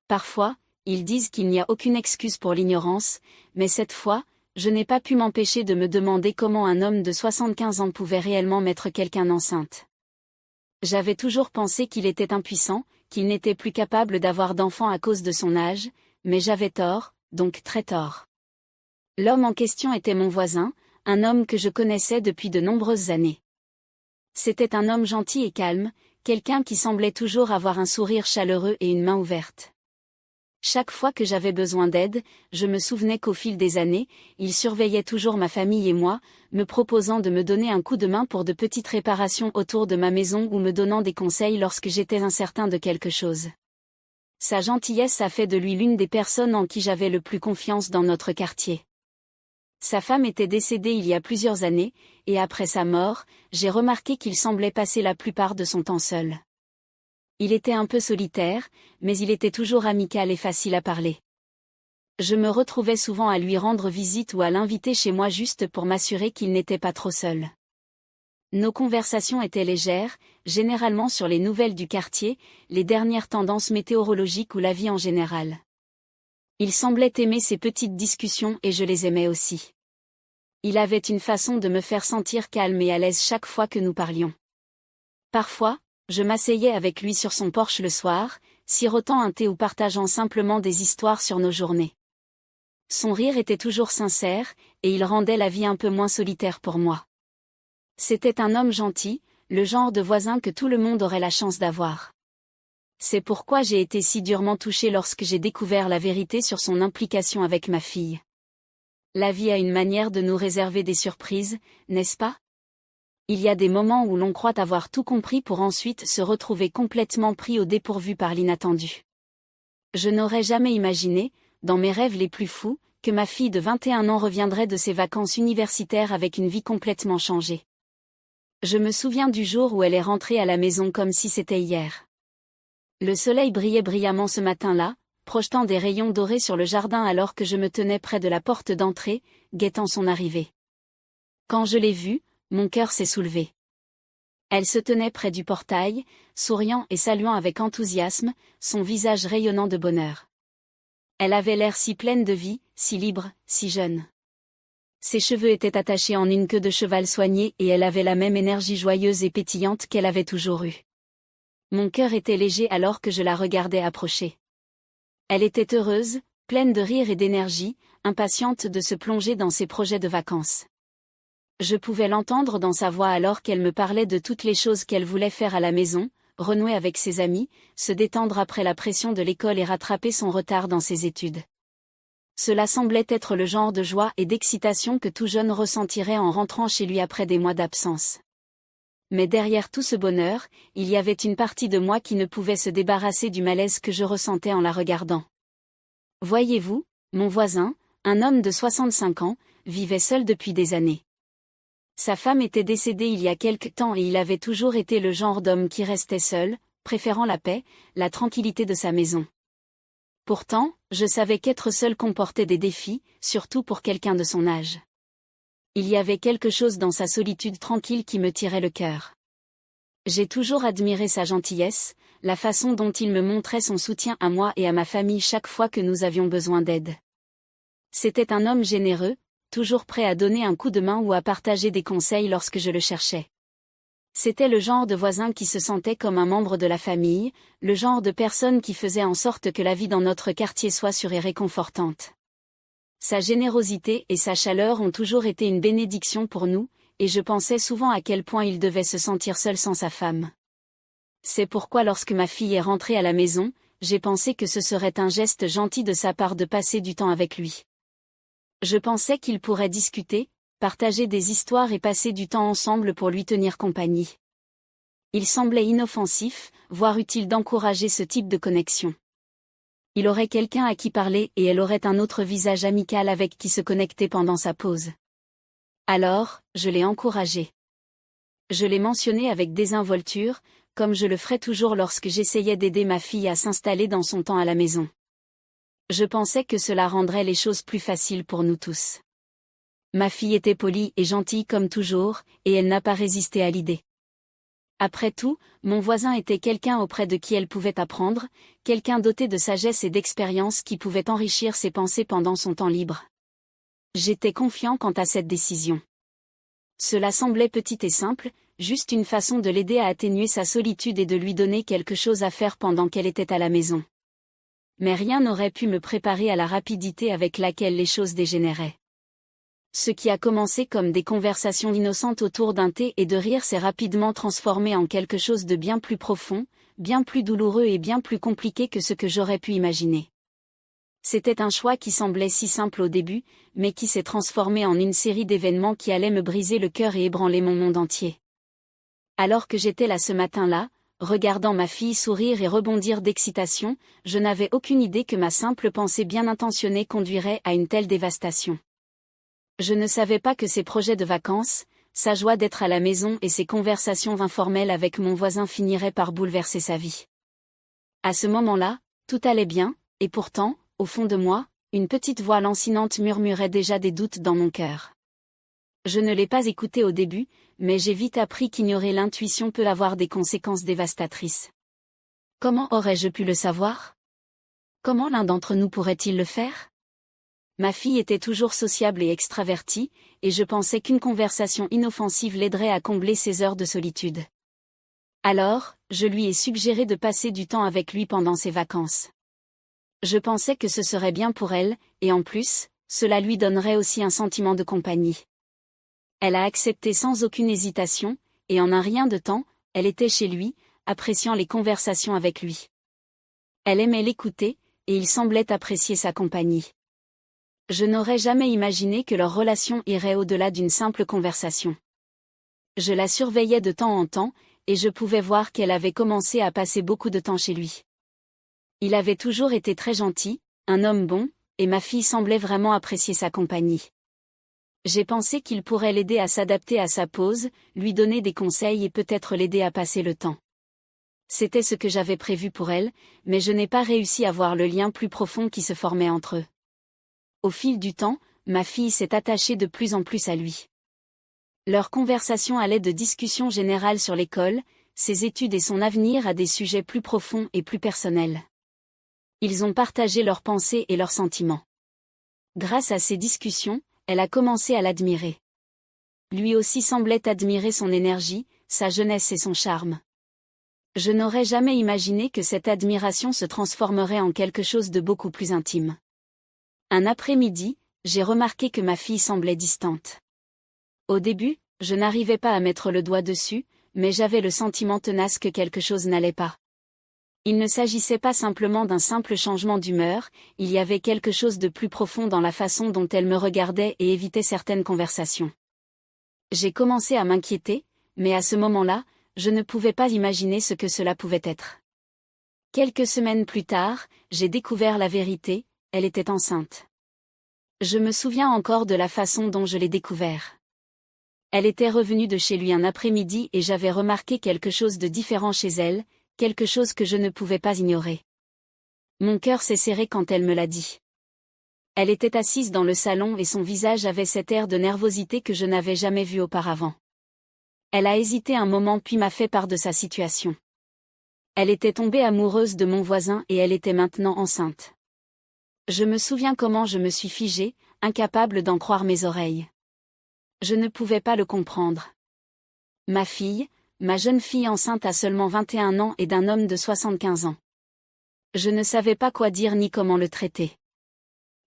Parfois, ils disent qu'il n'y a aucune excuse pour l'ignorance, mais cette fois, je n'ai pas pu m'empêcher de me demander comment un homme de 75 ans pouvait réellement mettre quelqu'un enceinte. J'avais toujours pensé qu'il était impuissant, qu'il n'était plus capable d'avoir d'enfants à cause de son âge, mais j'avais tort, donc très tort. L'homme en question était mon voisin, un homme que je connaissais depuis de nombreuses années. C'était un homme gentil et calme, quelqu'un qui semblait toujours avoir un sourire chaleureux et une main ouverte. Chaque fois que j'avais besoin d'aide, je me souvenais qu'au fil des années, il surveillait toujours ma famille et moi, me proposant de me donner un coup de main pour de petites réparations autour de ma maison ou me donnant des conseils lorsque j'étais incertain de quelque chose. Sa gentillesse a fait de lui l'une des personnes en qui j'avais le plus confiance dans notre quartier. Sa femme était décédée il y a plusieurs années, et après sa mort, j'ai remarqué qu'il semblait passer la plupart de son temps seul. Il était un peu solitaire, mais il était toujours amical et facile à parler. Je me retrouvais souvent à lui rendre visite ou à l'inviter chez moi juste pour m'assurer qu'il n'était pas trop seul. Nos conversations étaient légères, généralement sur les nouvelles du quartier, les dernières tendances météorologiques ou la vie en général. Il semblait aimer ces petites discussions et je les aimais aussi. Il avait une façon de me faire sentir calme et à l'aise chaque fois que nous parlions. Parfois, je m'asseyais avec lui sur son porche le soir, sirotant un thé ou partageant simplement des histoires sur nos journées. Son rire était toujours sincère, et il rendait la vie un peu moins solitaire pour moi. C'était un homme gentil, le genre de voisin que tout le monde aurait la chance d'avoir. C'est pourquoi j'ai été si durement touchée lorsque j'ai découvert la vérité sur son implication avec ma fille. La vie a une manière de nous réserver des surprises, n'est-ce pas? Il y a des moments où l'on croit avoir tout compris pour ensuite se retrouver complètement pris au dépourvu par l'inattendu. Je n'aurais jamais imaginé, dans mes rêves les plus fous, que ma fille de 21 ans reviendrait de ses vacances universitaires avec une vie complètement changée. Je me souviens du jour où elle est rentrée à la maison comme si c'était hier. Le soleil brillait brillamment ce matin-là, projetant des rayons dorés sur le jardin alors que je me tenais près de la porte d'entrée, guettant son arrivée. Quand je l'ai vue, mon cœur s'est soulevé. Elle se tenait près du portail, souriant et saluant avec enthousiasme, son visage rayonnant de bonheur. Elle avait l'air si pleine de vie, si libre, si jeune. Ses cheveux étaient attachés en une queue de cheval soignée et elle avait la même énergie joyeuse et pétillante qu'elle avait toujours eue. Mon cœur était léger alors que je la regardais approcher. Elle était heureuse, pleine de rire et d'énergie, impatiente de se plonger dans ses projets de vacances. Je pouvais l'entendre dans sa voix alors qu'elle me parlait de toutes les choses qu'elle voulait faire à la maison, renouer avec ses amis, se détendre après la pression de l'école et rattraper son retard dans ses études. Cela semblait être le genre de joie et d'excitation que tout jeune ressentirait en rentrant chez lui après des mois d'absence. Mais derrière tout ce bonheur, il y avait une partie de moi qui ne pouvait se débarrasser du malaise que je ressentais en la regardant. Voyez-vous, mon voisin, un homme de 65 ans, vivait seul depuis des années. Sa femme était décédée il y a quelque temps et il avait toujours été le genre d'homme qui restait seul, préférant la paix, la tranquillité de sa maison. Pourtant, je savais qu'être seul comportait des défis, surtout pour quelqu'un de son âge. Il y avait quelque chose dans sa solitude tranquille qui me tirait le cœur. J'ai toujours admiré sa gentillesse, la façon dont il me montrait son soutien à moi et à ma famille chaque fois que nous avions besoin d'aide. C'était un homme généreux, toujours prêt à donner un coup de main ou à partager des conseils lorsque je le cherchais. C'était le genre de voisin qui se sentait comme un membre de la famille, le genre de personne qui faisait en sorte que la vie dans notre quartier soit sûre et réconfortante. Sa générosité et sa chaleur ont toujours été une bénédiction pour nous, et je pensais souvent à quel point il devait se sentir seul sans sa femme. C'est pourquoi lorsque ma fille est rentrée à la maison, j'ai pensé que ce serait un geste gentil de sa part de passer du temps avec lui. Je pensais qu'ils pourraient discuter, partager des histoires et passer du temps ensemble pour lui tenir compagnie. Il semblait inoffensif, voire utile d'encourager ce type de connexion. Il aurait quelqu'un à qui parler et elle aurait un autre visage amical avec qui se connecter pendant sa pause. Alors, je l'ai encouragé. Je l'ai mentionné avec désinvolture, comme je le ferais toujours lorsque j'essayais d'aider ma fille à s'installer dans son temps à la maison. Je pensais que cela rendrait les choses plus faciles pour nous tous. Ma fille était polie et gentille comme toujours, et elle n'a pas résisté à l'idée. Après tout, mon voisin était quelqu'un auprès de qui elle pouvait apprendre, quelqu'un doté de sagesse et d'expérience qui pouvait enrichir ses pensées pendant son temps libre. J'étais confiant quant à cette décision. Cela semblait petit et simple, juste une façon de l'aider à atténuer sa solitude et de lui donner quelque chose à faire pendant qu'elle était à la maison. Mais rien n'aurait pu me préparer à la rapidité avec laquelle les choses dégénéraient. Ce qui a commencé comme des conversations innocentes autour d'un thé et de rire s'est rapidement transformé en quelque chose de bien plus profond, bien plus douloureux et bien plus compliqué que ce que j'aurais pu imaginer. C'était un choix qui semblait si simple au début, mais qui s'est transformé en une série d'événements qui allaient me briser le cœur et ébranler mon monde entier. Alors que j'étais là ce matin-là, regardant ma fille sourire et rebondir d'excitation, je n'avais aucune idée que ma simple pensée bien intentionnée conduirait à une telle dévastation. Je ne savais pas que ses projets de vacances, sa joie d'être à la maison et ses conversations informelles avec mon voisin finiraient par bouleverser sa vie. À ce moment-là, tout allait bien, et pourtant, au fond de moi, une petite voix lancinante murmurait déjà des doutes dans mon cœur. Je ne l'ai pas écoutée au début, mais j'ai vite appris qu'ignorer l'intuition peut avoir des conséquences dévastatrices. Comment aurais-je pu le savoir? Comment l'un d'entre nous pourrait-il le faire? Ma fille était toujours sociable et extravertie, et je pensais qu'une conversation inoffensive l'aiderait à combler ses heures de solitude. Alors, je lui ai suggéré de passer du temps avec lui pendant ses vacances. Je pensais que ce serait bien pour elle, et en plus, cela lui donnerait aussi un sentiment de compagnie. Elle a accepté sans aucune hésitation, et en un rien de temps, elle était chez lui, appréciant les conversations avec lui. Elle aimait l'écouter, et il semblait apprécier sa compagnie. Je n'aurais jamais imaginé que leur relation irait au-delà d'une simple conversation. Je la surveillais de temps en temps, et je pouvais voir qu'elle avait commencé à passer beaucoup de temps chez lui. Il avait toujours été très gentil, un homme bon, et ma fille semblait vraiment apprécier sa compagnie. J'ai pensé qu'il pourrait l'aider à s'adapter à sa pause, lui donner des conseils et peut-être l'aider à passer le temps. C'était ce que j'avais prévu pour elle, mais je n'ai pas réussi à voir le lien plus profond qui se formait entre eux. Au fil du temps, ma fille s'est attachée de plus en plus à lui. Leur conversation allait de discussions générales sur l'école, ses études et son avenir à des sujets plus profonds et plus personnels. Ils ont partagé leurs pensées et leurs sentiments. Grâce à ces discussions, elle a commencé à l'admirer. Lui aussi semblait admirer son énergie, sa jeunesse et son charme. Je n'aurais jamais imaginé que cette admiration se transformerait en quelque chose de beaucoup plus intime. Un après-midi, j'ai remarqué que ma fille semblait distante. Au début, je n'arrivais pas à mettre le doigt dessus, mais j'avais le sentiment tenace que quelque chose n'allait pas. Il ne s'agissait pas simplement d'un simple changement d'humeur, il y avait quelque chose de plus profond dans la façon dont elle me regardait et évitait certaines conversations. J'ai commencé à m'inquiéter, mais à ce moment-là, je ne pouvais pas imaginer ce que cela pouvait être. Quelques semaines plus tard, j'ai découvert la vérité, elle était enceinte. Je me souviens encore de la façon dont je l'ai découvert. Elle était revenue de chez lui un après-midi et j'avais remarqué quelque chose de différent chez elle, quelque chose que je ne pouvais pas ignorer. Mon cœur s'est serré quand elle me l'a dit. Elle était assise dans le salon et son visage avait cet air de nervosité que je n'avais jamais vu auparavant. Elle a hésité un moment puis m'a fait part de sa situation. Elle était tombée amoureuse de mon voisin et elle était maintenant enceinte. Je me souviens comment je me suis figée, incapable d'en croire mes oreilles. Je ne pouvais pas le comprendre. Ma fille, ma jeune fille enceinte à seulement 21 ans et d'un homme de 75 ans. Je ne savais pas quoi dire ni comment le traiter.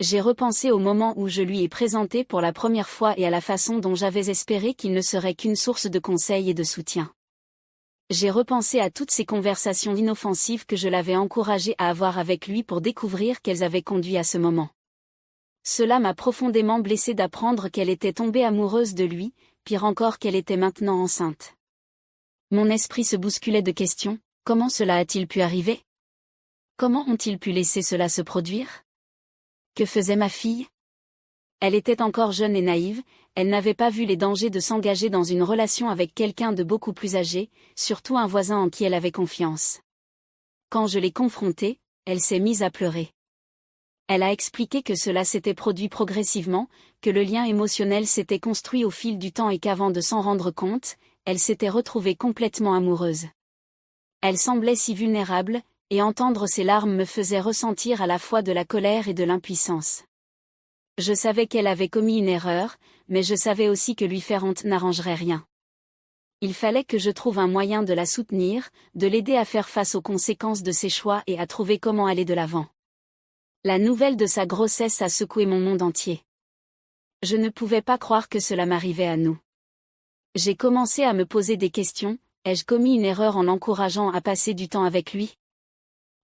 J'ai repensé au moment où je lui ai présenté pour la première fois et à la façon dont j'avais espéré qu'il ne serait qu'une source de conseils et de soutien. J'ai repensé à toutes ces conversations inoffensives que je l'avais encouragé à avoir avec lui pour découvrir qu'elles avaient conduit à ce moment. Cela m'a profondément blessée d'apprendre qu'elle était tombée amoureuse de lui, pire encore qu'elle était maintenant enceinte. Mon esprit se bousculait de questions, comment cela a-t-il pu arriver? Comment ont-ils pu laisser cela se produire? Que faisait ma fille? Elle était encore jeune et naïve, elle n'avait pas vu les dangers de s'engager dans une relation avec quelqu'un de beaucoup plus âgé, surtout un voisin en qui elle avait confiance. Quand je l'ai confrontée, elle s'est mise à pleurer. Elle a expliqué que cela s'était produit progressivement, que le lien émotionnel s'était construit au fil du temps et qu'avant de s'en rendre compte, elle s'était retrouvée complètement amoureuse. Elle semblait si vulnérable, et entendre ses larmes me faisait ressentir à la fois de la colère et de l'impuissance. Je savais qu'elle avait commis une erreur, mais je savais aussi que lui faire honte n'arrangerait rien. Il fallait que je trouve un moyen de la soutenir, de l'aider à faire face aux conséquences de ses choix et à trouver comment aller de l'avant. La nouvelle de sa grossesse a secoué mon monde entier. Je ne pouvais pas croire que cela m'arrivait à nous. J'ai commencé à me poser des questions. Ai-je commis une erreur en l'encourageant à passer du temps avec lui?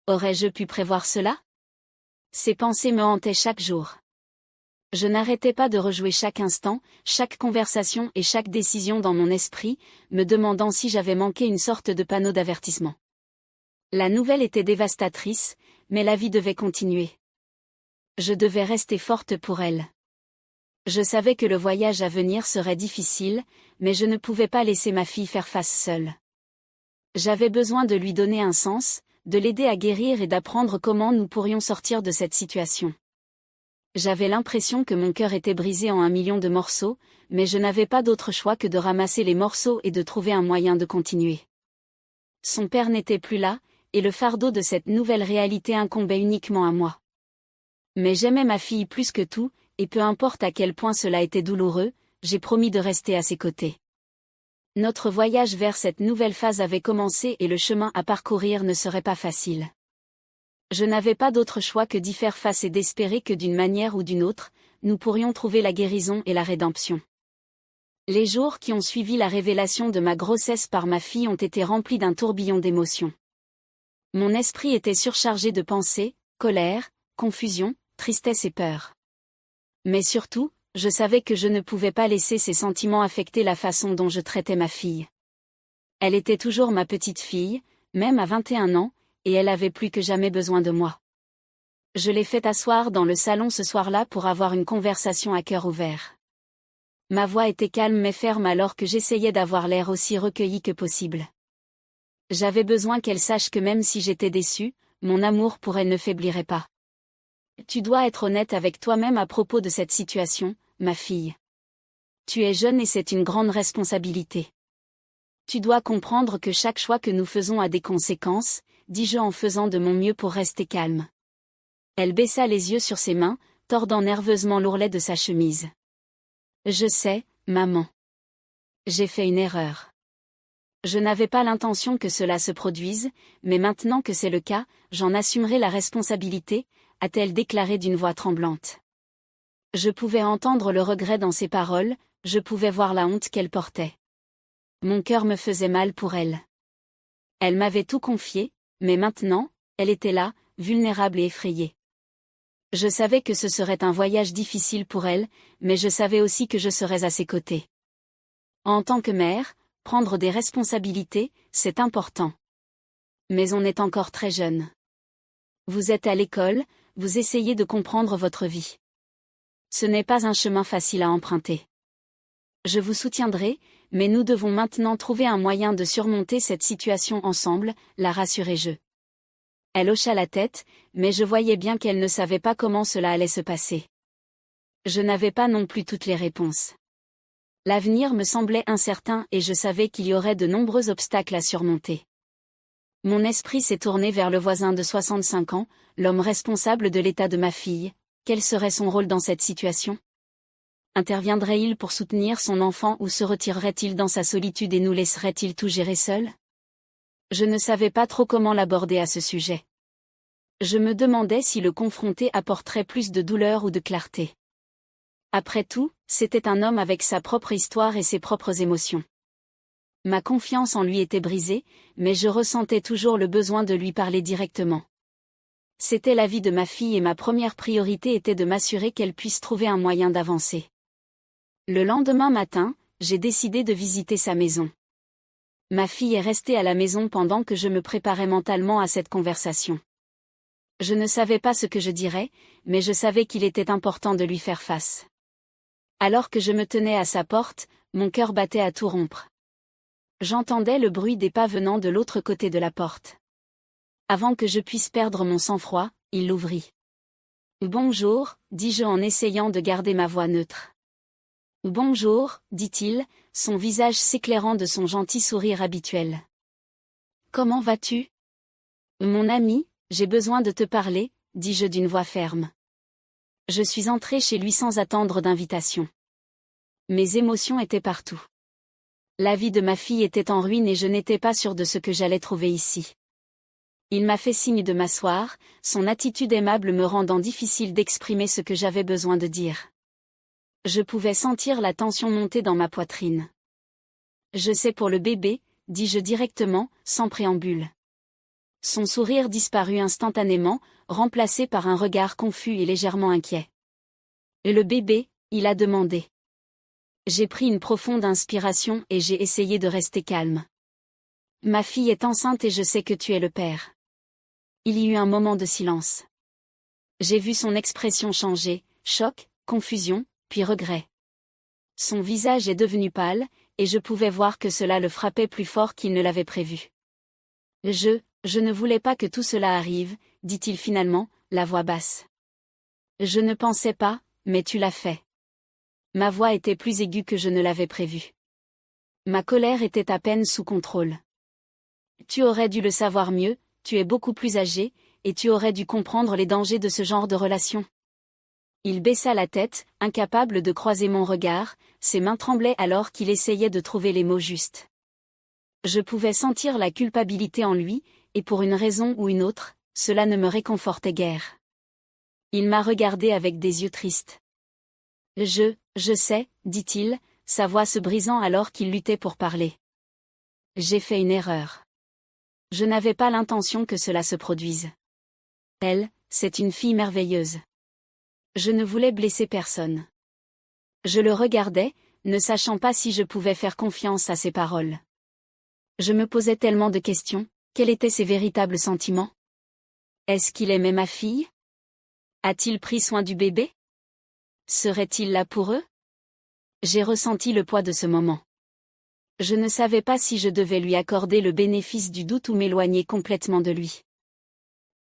Aurais-je pu prévoir cela? Ces pensées me hantaient chaque jour. Je n'arrêtais pas de rejouer chaque instant, chaque conversation et chaque décision dans mon esprit, me demandant si j'avais manqué une sorte de panneau d'avertissement. La nouvelle était dévastatrice, mais la vie devait continuer. Je devais rester forte pour elle. Je savais que le voyage à venir serait difficile, mais je ne pouvais pas laisser ma fille faire face seule. J'avais besoin de lui donner un sens, de l'aider à guérir et d'apprendre comment nous pourrions sortir de cette situation. J'avais l'impression que mon cœur était brisé en 1 million de morceaux, mais je n'avais pas d'autre choix que de ramasser les morceaux et de trouver un moyen de continuer. Son père n'était plus là, et le fardeau de cette nouvelle réalité incombait uniquement à moi. Mais j'aimais ma fille plus que tout, et peu importe à quel point cela était douloureux, j'ai promis de rester à ses côtés. Notre voyage vers cette nouvelle phase avait commencé et le chemin à parcourir ne serait pas facile. Je n'avais pas d'autre choix que d'y faire face et d'espérer que d'une manière ou d'une autre, nous pourrions trouver la guérison et la rédemption. Les jours qui ont suivi la révélation de ma grossesse par ma fille ont été remplis d'un tourbillon d'émotions. Mon esprit était surchargé de pensées, colère, confusion, tristesse et peur. Mais surtout, je savais que je ne pouvais pas laisser ces sentiments affecter la façon dont je traitais ma fille. Elle était toujours ma petite fille, même à 21 ans, et elle avait plus que jamais besoin de moi. Je l'ai fait asseoir dans le salon ce soir-là pour avoir une conversation à cœur ouvert. Ma voix était calme mais ferme alors que j'essayais d'avoir l'air aussi recueilli que possible. J'avais besoin qu'elle sache que même si j'étais déçue, mon amour pour elle ne faiblirait pas. Tu dois être honnête avec toi-même à propos de cette situation, ma fille. Tu es jeune et c'est une grande responsabilité. Tu dois comprendre que chaque choix que nous faisons a des conséquences, dis-je en faisant de mon mieux pour rester calme. Elle baissa les yeux sur ses mains, tordant nerveusement l'ourlet de sa chemise. Je sais, maman. J'ai fait une erreur. Je n'avais pas l'intention que cela se produise, mais maintenant que c'est le cas, j'en assumerai la responsabilité, a-t-elle déclaré d'une voix tremblante. Je pouvais entendre le regret dans ses paroles, je pouvais voir la honte qu'elle portait. Mon cœur me faisait mal pour elle. Elle m'avait tout confié, mais maintenant, elle était là, vulnérable et effrayée. Je savais que ce serait un voyage difficile pour elle, mais je savais aussi que je serais à ses côtés. En tant que mère, prendre des responsabilités, c'est important. Mais on est encore très jeune. Vous êtes à l'école, vous essayez de comprendre votre vie. Ce n'est pas un chemin facile à emprunter. Je vous soutiendrai, mais nous devons maintenant trouver un moyen de surmonter cette situation ensemble, la rassurai-je. Elle hocha la tête, mais je voyais bien qu'elle ne savait pas comment cela allait se passer. Je n'avais pas non plus toutes les réponses. L'avenir me semblait incertain et je savais qu'il y aurait de nombreux obstacles à surmonter. Mon esprit s'est tourné vers le voisin de 65 ans, l'homme responsable de l'état de ma fille. Quel serait son rôle dans cette situation? Interviendrait-il pour soutenir son enfant ou se retirerait-il dans sa solitude et nous laisserait-il tout gérer seul? Je ne savais pas trop comment l'aborder à ce sujet. Je me demandais si le confronter apporterait plus de douleur ou de clarté. Après tout, c'était un homme avec sa propre histoire et ses propres émotions. Ma confiance en lui était brisée, mais je ressentais toujours le besoin de lui parler directement. C'était la vie de ma fille et ma première priorité était de m'assurer qu'elle puisse trouver un moyen d'avancer. Le lendemain matin, j'ai décidé de visiter sa maison. Ma fille est restée à la maison pendant que je me préparais mentalement à cette conversation. Je ne savais pas ce que je dirais, mais je savais qu'il était important de lui faire face. Alors que je me tenais à sa porte, mon cœur battait à tout rompre. J'entendais le bruit des pas venant de l'autre côté de la porte. Avant que je puisse perdre mon sang-froid, il l'ouvrit. Bonjour, dis-je en essayant de garder ma voix neutre. Bonjour, dit-il, son visage s'éclairant de son gentil sourire habituel. Comment vas-tu? Mon ami, j'ai besoin de te parler, dis-je d'une voix ferme. Je suis entré chez lui sans attendre d'invitation. Mes émotions étaient partout. La vie de ma fille était en ruine et je n'étais pas sûr de ce que j'allais trouver ici. Il m'a fait signe de m'asseoir, son attitude aimable me rendant difficile d'exprimer ce que j'avais besoin de dire. Je pouvais sentir la tension monter dans ma poitrine. Je sais pour le bébé, dis-je directement, sans préambule. Son sourire disparut instantanément, remplacé par un regard confus et légèrement inquiet. Et le bébé, il a demandé. J'ai pris une profonde inspiration et j'ai essayé de rester calme. Ma fille est enceinte et je sais que tu es le père. Il y eut un moment de silence. J'ai vu son expression changer, choc, confusion, puis regret. Son visage est devenu pâle, et je pouvais voir que cela le frappait plus fort qu'il ne l'avait prévu. Je ne voulais pas que tout cela arrive, dit-il finalement, la voix basse. Je ne pensais pas, mais tu l'as fait. Ma voix était plus aiguë que je ne l'avais prévu. Ma colère était à peine sous contrôle. Tu aurais dû le savoir mieux, tu es beaucoup plus âgé, et tu aurais dû comprendre les dangers de ce genre de relation. Il baissa la tête, incapable de croiser mon regard, ses mains tremblaient alors qu'il essayait de trouver les mots justes. Je pouvais sentir la culpabilité en lui, et pour une raison ou une autre, cela ne me réconfortait guère. Il m'a regardé avec des yeux tristes. Je sais, dit-il, sa voix se brisant alors qu'il luttait pour parler. J'ai fait une erreur. Je n'avais pas l'intention que cela se produise. Elle, c'est une fille merveilleuse. Je ne voulais blesser personne. Je le regardais, ne sachant pas si je pouvais faire confiance à ses paroles. Je me posais tellement de questions, quels étaient ses véritables sentiments? Est-ce qu'il aimait ma fille? A-t-il pris soin du bébé? Serait-il là pour eux? J'ai ressenti le poids de ce moment. Je ne savais pas si je devais lui accorder le bénéfice du doute ou m'éloigner complètement de lui.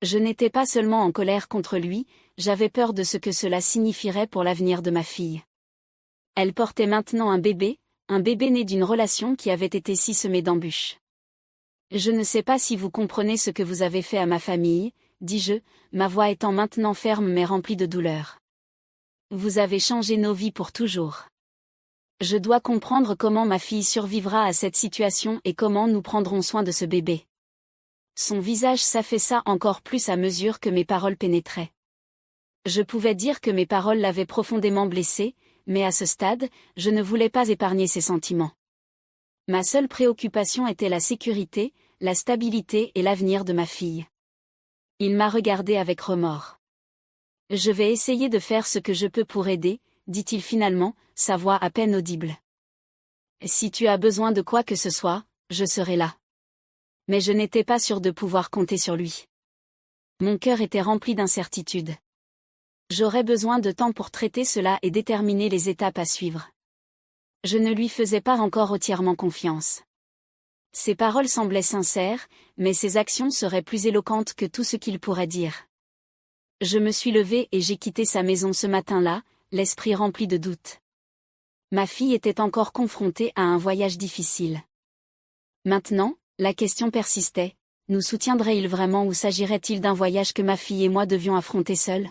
Je n'étais pas seulement en colère contre lui, j'avais peur de ce que cela signifierait pour l'avenir de ma fille. Elle portait maintenant un bébé né d'une relation qui avait été si semée d'embûches. Je ne sais pas si vous comprenez ce que vous avez fait à ma famille, dis-je, ma voix étant maintenant ferme mais remplie de douleur. Vous avez changé nos vies pour toujours. Je dois comprendre comment ma fille survivra à cette situation et comment nous prendrons soin de ce bébé. Son visage s'affaissa encore plus à mesure que mes paroles pénétraient. Je pouvais dire que mes paroles l'avaient profondément blessé, mais à ce stade, je ne voulais pas épargner ses sentiments. Ma seule préoccupation était la sécurité, la stabilité et l'avenir de ma fille. Il m'a regardé avec remords. Je vais essayer de faire ce que je peux pour aider, dit-il finalement, sa voix à peine audible. Si tu as besoin de quoi que ce soit, je serai là. Mais je n'étais pas sûr de pouvoir compter sur lui. Mon cœur était rempli d'incertitude. J'aurais besoin de temps pour traiter cela et déterminer les étapes à suivre. Je ne lui faisais pas encore entièrement confiance. Ses paroles semblaient sincères, mais ses actions seraient plus éloquentes que tout ce qu'il pourrait dire. Je me suis levée et j'ai quitté sa maison ce matin-là, l'esprit rempli de doutes. Ma fille était encore confrontée à un voyage difficile. Maintenant, la question persistait, nous soutiendrait-il vraiment ou s'agirait-il d'un voyage que ma fille et moi devions affronter seuls?